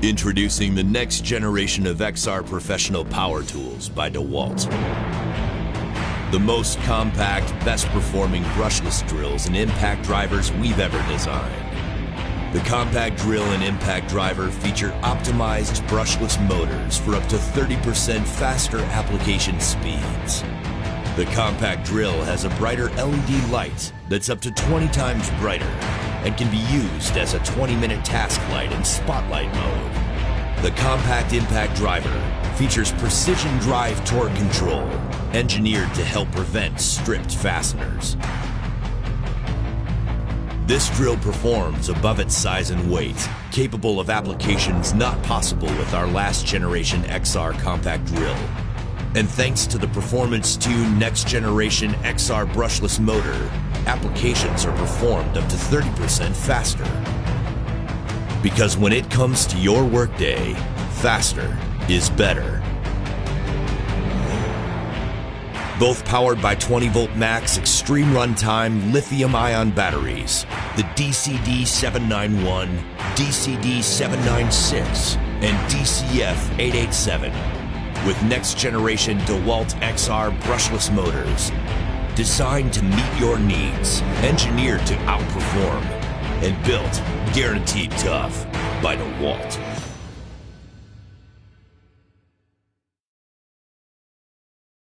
Introducing the next generation of XR professional power tools by DEWALT. The most compact, best performing brushless drills and impact drivers we've ever designed. The compact drill and impact driver feature optimized brushless motors for up to 30% faster application speeds. The compact drill has a brighter LED light that's up to 20 times brighter and can be used as a 20-minute task light in spotlight mode. The compact impact driver features precision drive torque control, engineered to help prevent stripped fasteners. This drill performs above its size and weight, capable of applications not possible with our last generation XR compact drill. And thanks to the performance-tuned Next Generation XR brushless motor, applications are performed up to 30% faster. Because when it comes to your workday, faster is better. Both powered by 20-volt max extreme runtime lithium-ion batteries, the DCD791, DCD796, and DCF887, with next-generation DEWALT XR brushless motors, designed to meet your needs, engineered to outperform, and built guaranteed tough by DEWALT.